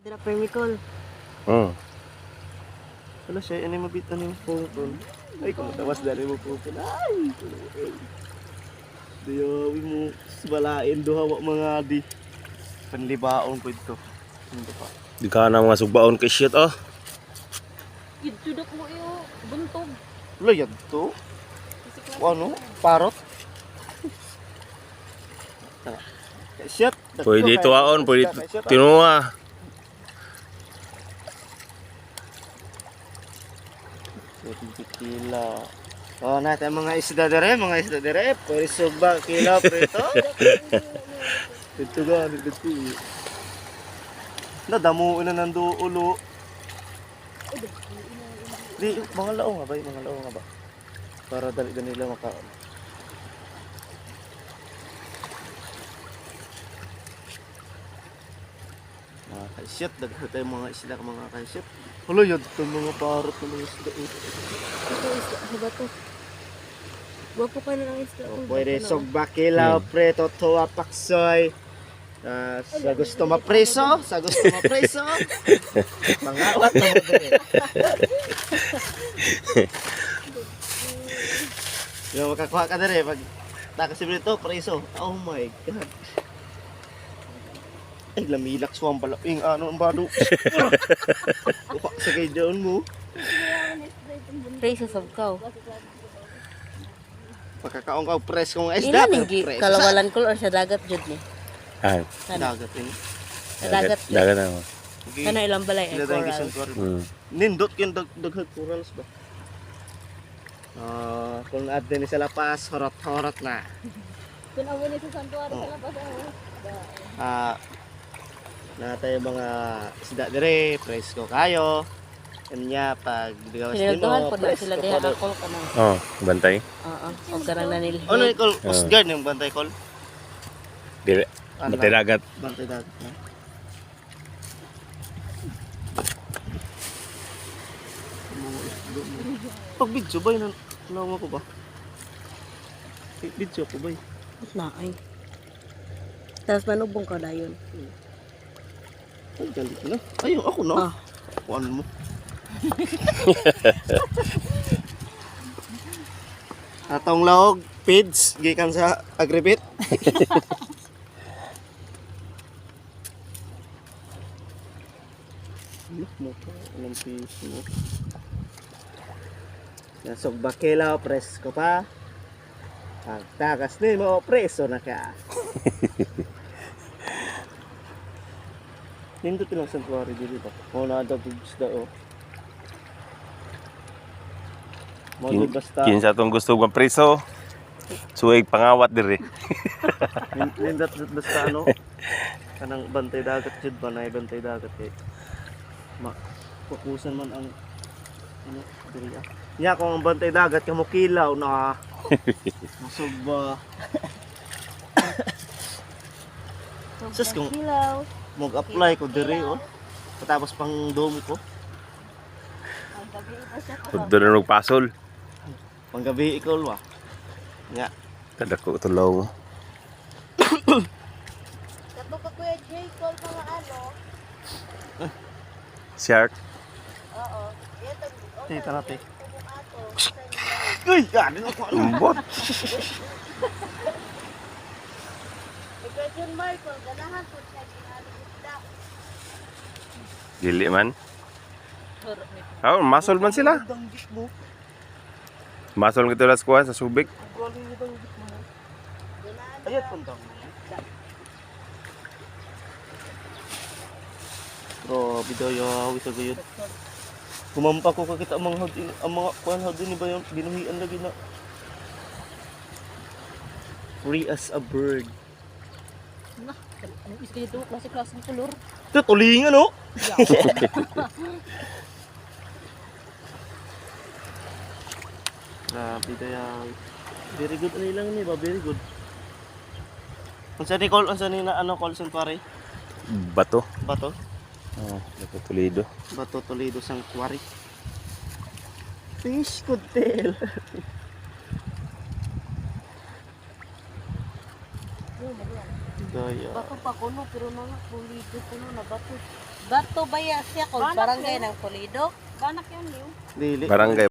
Tira permicol. Wala siya, ano mabit ano yung pungkol. Ay, kung matawas dali mo pungkol. Ay, diyawi mo, balain doha mga di. Panlibaon ko ito. Hindi pa. Di ka na mga sugbaon kay shit oh. Gidudok mo yung buntog. Wala yan to. Ano? Parot? Shit. Pwede tuwaon, pwede tinuwa. Kilo. Oh, natin mga isda dire, pwede subak kilo preto. Ito ga, dito. Na damo na nando ulo. Di mga lao nga ba? Para dali nila makaon. Mga kaisyat, daghan tayo mga isda mga kaisyat. Hulo yun, itong mga parot na mga isda. Ito isda, ano to? Wapo ka na ng isda. Pwede sugbak kilaw, preto, tuwa, paksoy. Sa gusto mapreso, mangawat na mo din. Yung makakuha ka na rin, pag nakasibili ito, preso. Oh my God. Ay, lamilak suwang pala. Yung ano ang bado. Upa sa kay doon mo. Preso sabkaw. Pagkakaong ka press kong isda. Ilan yung kalawalan ko or sa dagat jud ni? Ah, Dagat yun. Sa dagat. dagat na mo. Kana ilang balay ay Sila tayong coral. gisang tuwari. Nindot yung daghag corals ba? Kung add din sa lapas, horot-horot na. Kung awin ni sa santuari sa labas Na tayo mga isda dire, presko kayo. Kanya pag bigawas Siniltuhan mo, po na sila diha akol ka na. Oh, bantay. Oo, og karang na nila. Ano yung call? Coast Guard yung bantay call? Dire. Bantay dagat. Bantay dagat. Ha? Pag video ba yun? Nawa ko ba? Video ko ba yun? At na ay. Tapos manubong ka dayon. Ay, galit na. Ayun, ako na. Ah. Kuan mo. Atong laog, pids, gikan sa agribit. Look mo po, anong piso mo. Nasog bakela, presko pa. Pagtakas ni mo, preso na ka. Nindot lang santuari dito ba? O nadagugis da o. Mo basta. Kinsa tong gusto ng preso. Suwig pangawat dire. Nindot basta ano. Kanang bantay dagat jud ba na bantay dagat kay. Fokusan man ang ano diri ah. Nya kung ang bantay dagat kamo kilaw na. Masog ba. Sus kung Kilaw. mag-apply ko diri oh. Patapos pang dome ko. Pud na pasol. Panggabi ikaw wa. Nya. Kada ko tulong. Kato ka Kuya J, call mga ano. Shark. Oo. Ito. Tita natin. Ato. Uy, ganin ako. Umbot. Kuya John Michael, ganahan po siya ginalibda. Dili man. Oh, masol man sila. Danggit mo. Masol nga tulas kuha sa subik. Galing mo danggit mo. Ayat puntang. Grabe daw yaw ito gayud. Kumampa ko kakita ang mga kuan hod ni ba yung binuhian lagi na. Free as a bird. Ano iska dito? Klase-klaseng kulor. Ito tulingan no. Grabe daw yaw. Very good ani lang ni ba, very good. Unsa ni call, unsa ni na ano call sun pare? Bato. Bato. Oh, bato tulido. Bato Toledo Sanctuary. Fish could tell. Daya. Bato pa kuno pero mga pulido kuno na bato. Bato baya siya kung barangay ng Pulido. Banak yan, Liw. Dili. Barangay